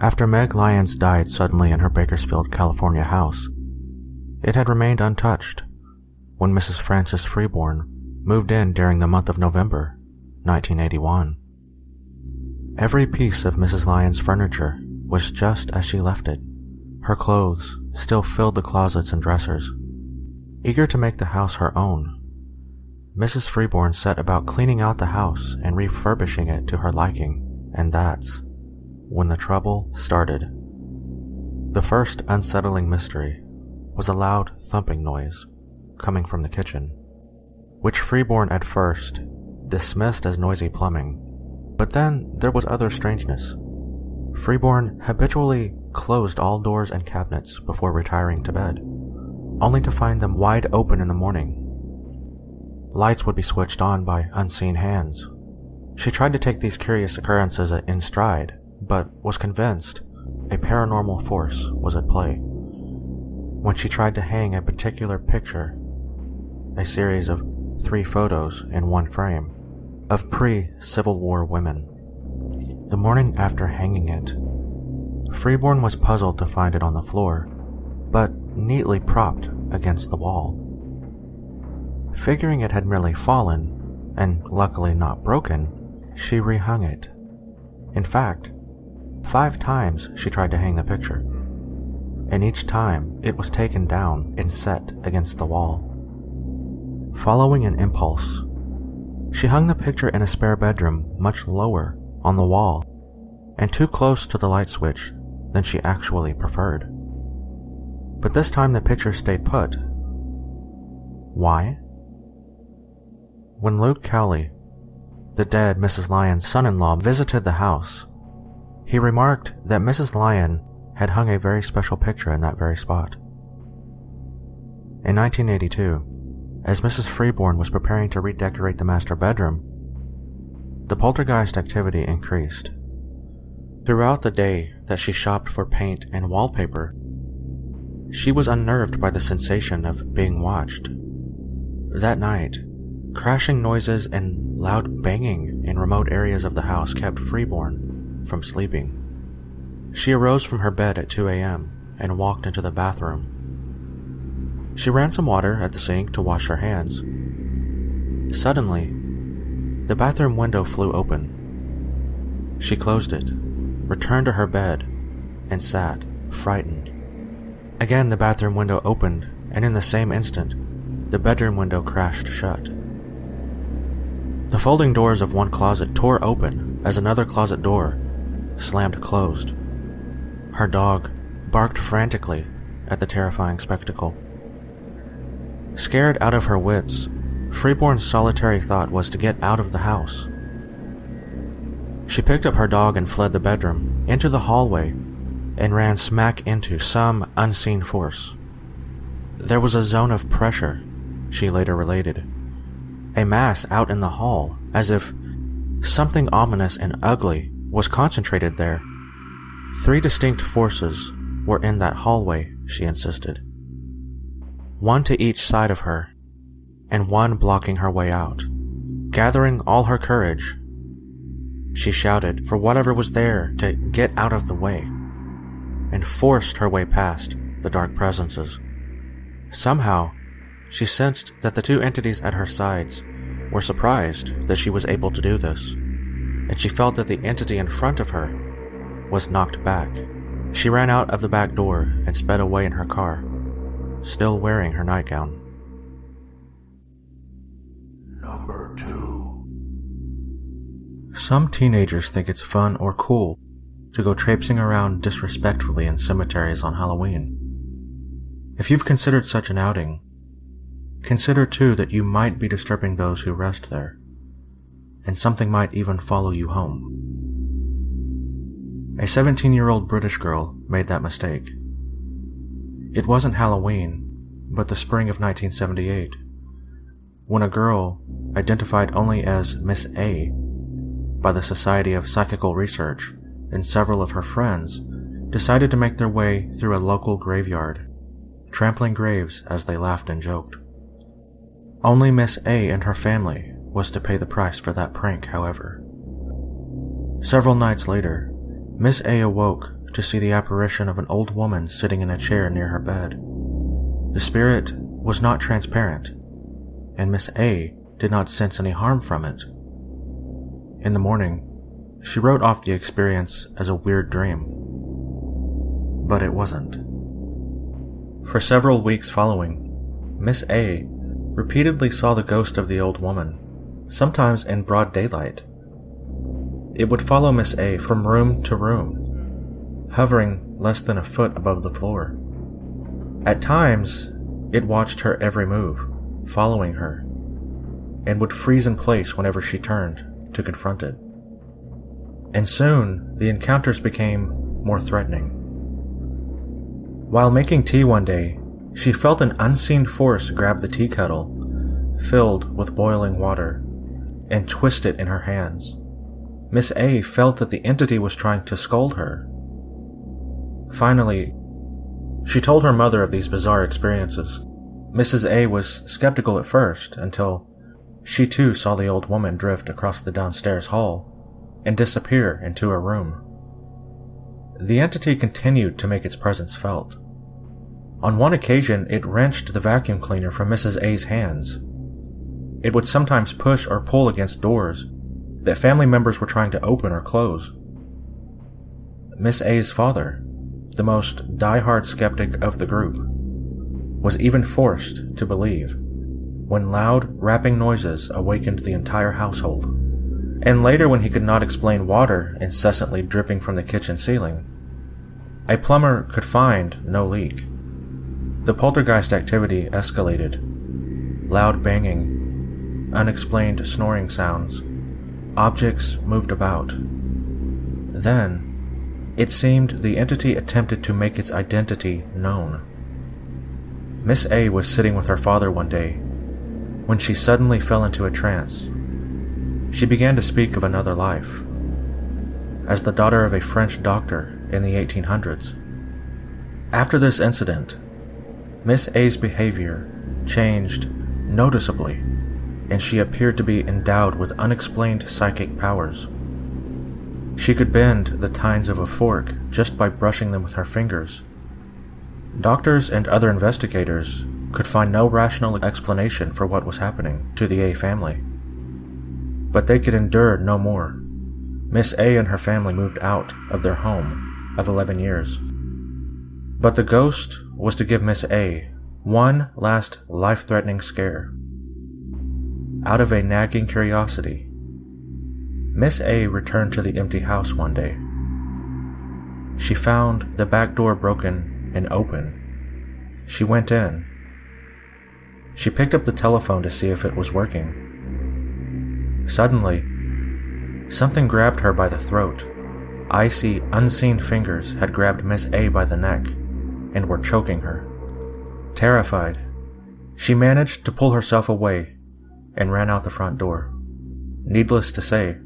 After Meg Lyons died suddenly in her Bakersfield, California house, it had remained untouched when Mrs. Frances Freeborn moved in during the month of November, 1981. Every piece of Mrs. Lyons' furniture was just as she left it. Her clothes still filled the closets and dressers. Eager to make the house her own, Mrs. Freeborn set about cleaning out the house and refurbishing it to her liking, and that's when the trouble started. The first unsettling mystery was a loud thumping noise coming from the kitchen, which Freeborn at first dismissed as noisy plumbing. But then there was other strangeness. Freeborn habitually closed all doors and cabinets before retiring to bed, only to find them wide open in the morning. Lights would be switched on by unseen hands. She tried to take these curious occurrences in stride, but was convinced a paranormal force was at play. When she tried to hang a particular picture, a series of 3 photos in one frame, of pre-Civil War women. The morning after hanging it, Freeborn was puzzled to find it on the floor, but neatly propped against the wall. Figuring it had merely fallen, and luckily not broken, she rehung it. In fact, 5 times she tried to hang the picture, and each time it was taken down and set against the wall. Following an impulse, she hung the picture in a spare bedroom much lower on the wall and too close to the light switch than she actually preferred. But this time the picture stayed put. Why? When Luke Cowley, the dead Mrs. Lyons' son-in-law, visited the house, he remarked that Mrs. Lyon had hung a very special picture in that very spot. In 1982, as Mrs. Freeborn was preparing to redecorate the master bedroom, the poltergeist activity increased. Throughout the day that she shopped for paint and wallpaper, she was unnerved by the sensation of being watched. That night, crashing noises and loud banging in remote areas of the house kept Freeborn from sleeping. She arose from her bed at 2 a.m. and walked into the bathroom. She ran some water at the sink to wash her hands. Suddenly, the bathroom window flew open. She closed it, returned to her bed, and sat, frightened. Again the bathroom window opened, and in the same instant, the bedroom window crashed shut. The folding doors of one closet tore open as another closet door slammed closed. Her dog barked frantically at the terrifying spectacle. Scared out of her wits, Freeborn's solitary thought was to get out of the house. She picked up her dog and fled the bedroom, into the hallway, and ran smack into some unseen force. There was a zone of pressure, she later related. A mass out in the hall, as if something ominous and ugly was concentrated there. 3 distinct forces were in that hallway, she insisted. 1 to each side of her, and 1 blocking her way out. Gathering all her courage, she shouted for whatever was there to get out of the way, and forced her way past the dark presences. Somehow, she sensed that the 2 entities at her sides were surprised that she was able to do this, and she felt that the entity in front of her was knocked back. She ran out of the back door and sped away in her car, still wearing her nightgown. Number 2. Some teenagers think it's fun or cool to go traipsing around disrespectfully in cemeteries on Halloween. If you've considered such an outing, consider too that you might be disturbing those who rest there, and something might even follow you home. A 17-year-old British girl made that mistake. It wasn't Halloween, but the spring of 1978, when a girl, identified only as Miss A by the Society of Psychical Research, and several of her friends decided to make their way through a local graveyard, trampling graves as they laughed and joked. Only Miss A and her family was to pay the price for that prank, however. Several nights later, Miss A awoke to see the apparition of an old woman sitting in a chair near her bed. The spirit was not transparent, and Miss A did not sense any harm from it. In the morning, she wrote off the experience as a weird dream. But it wasn't. For several weeks following, Miss A repeatedly saw the ghost of the old woman, sometimes in broad daylight. It would follow Miss A from room to room, hovering less than a foot above the floor. At times, it watched her every move, following her, and would freeze in place whenever she turned to confront it. And soon, the encounters became more threatening. While making tea one day, she felt an unseen force grab the tea kettle, filled with boiling water, and twist it in her hands. Miss A felt that the entity was trying to scold her. Finally, she told her mother of these bizarre experiences. Mrs. A was skeptical at first until she too saw the old woman drift across the downstairs hall and disappear into her room. The entity continued to make its presence felt. On one occasion, it wrenched the vacuum cleaner from Mrs. A's hands. It would sometimes push or pull against doors that family members were trying to open or close. Miss A's father, the most die-hard skeptic of the group, was even forced to believe when loud rapping noises awakened the entire household, and later when he could not explain water incessantly dripping from the kitchen ceiling. A plumber could find no leak. The poltergeist activity escalated. Loud banging, unexplained snoring sounds, objects moved about. Then, it seemed the entity attempted to make its identity known. Miss A was sitting with her father one day when she suddenly fell into a trance. She began to speak of another life, as the daughter of a French doctor in the 1800s. After this incident, Miss A's behavior changed noticeably, and she appeared to be endowed with unexplained psychic powers. She could bend the tines of a fork just by brushing them with her fingers. Doctors and other investigators could find no rational explanation for what was happening to the A family. But they could endure no more. Miss A and her family moved out of their home of 11 years. But the ghost was to give Miss A one last life-threatening scare. Out of a nagging curiosity, Miss A returned to the empty house one day. She found the back door broken and open. She went in. She picked up the telephone to see if it was working. Suddenly, something grabbed her by the throat. Icy, unseen fingers had grabbed Miss A by the neck and were choking her. Terrified, she managed to pull herself away and ran out the front door. Needless to say,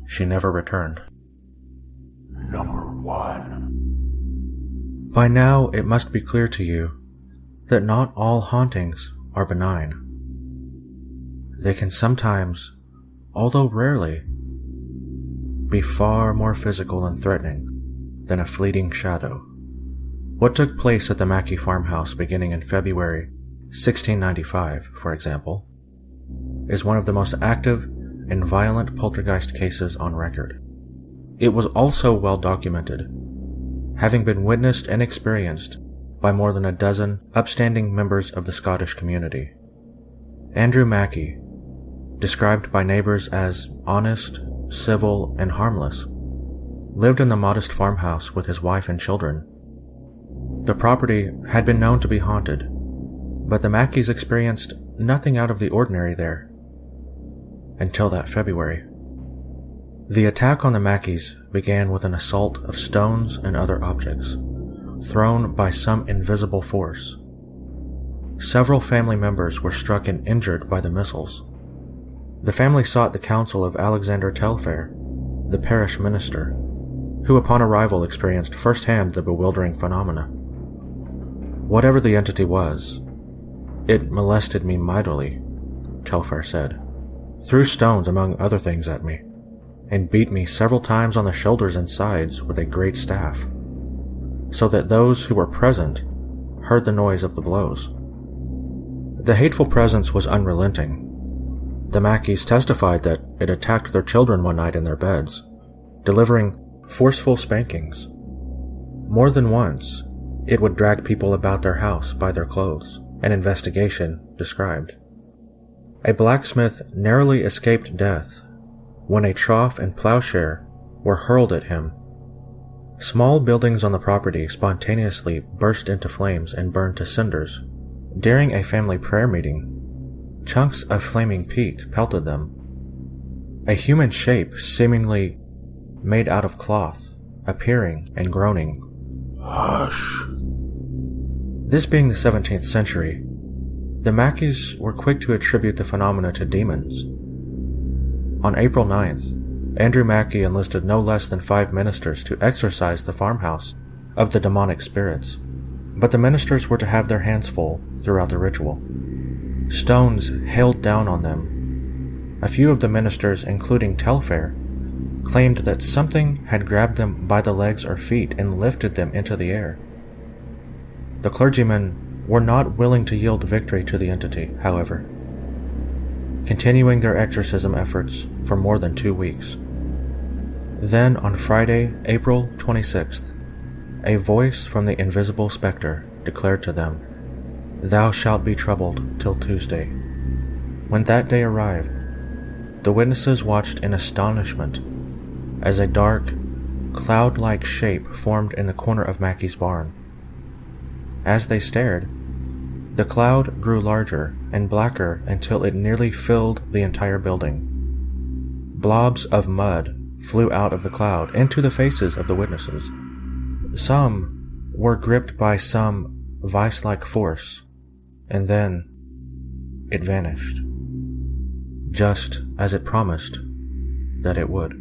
she never returned. Number 1. By now, it must be clear to you that not all hauntings are benign. They can sometimes, although rarely, be far more physical and threatening than a fleeting shadow. What took place at the Mackey Farmhouse beginning in February 1695, for example, is one of the most active and violent poltergeist cases on record. It was also well documented, having been witnessed and experienced by more than a dozen upstanding members of the Scottish community. Andrew Mackey, described by neighbors as honest, civil, and harmless, lived in the modest farmhouse with his wife and children. The property had been known to be haunted, but the Mackeys experienced nothing out of the ordinary there. Until that February. The attack on the Mackeys began with an assault of stones and other objects, thrown by some invisible force. Several family members were struck and injured by the missiles. The family sought the counsel of Alexander Telfair, the parish minister, who upon arrival experienced firsthand the bewildering phenomena. Whatever the entity was, it molested me mightily, Telfair said. Threw stones among other things at me, and beat me several times on the shoulders and sides with a great staff, so that those who were present heard the noise of the blows. The hateful presence was unrelenting. The Mackeys testified that it attacked their children one night in their beds, delivering forceful spankings. More than once, it would drag people about their house by their clothes, an investigation described. A blacksmith narrowly escaped death when a trough and plowshare were hurled at him. Small buildings on the property spontaneously burst into flames and burned to cinders. During a family prayer meeting, chunks of flaming peat pelted them. A human shape, seemingly made out of cloth, appearing and groaning. Hush. This being the 17th century, the Mackeys were quick to attribute the phenomena to demons. On April 9th, Andrew Mackey enlisted no less than 5 ministers to exorcise the farmhouse of the demonic spirits, but the ministers were to have their hands full throughout the ritual. Stones hailed down on them. A few of the ministers, including Telfair, claimed that something had grabbed them by the legs or feet and lifted them into the air. The clergymen were not willing to yield victory to the entity, however, continuing their exorcism efforts for more than 2 weeks. Then, on Friday, April 26th, a voice from the invisible specter declared to them, "Thou shalt be troubled till Tuesday." When that day arrived, the witnesses watched in astonishment as a dark, cloud-like shape formed in the corner of Mackey's barn. As they stared, the cloud grew larger and blacker until it nearly filled the entire building. Blobs of mud flew out of the cloud into the faces of the witnesses. Some were gripped by some vice-like force, and then it vanished, just as it promised that it would.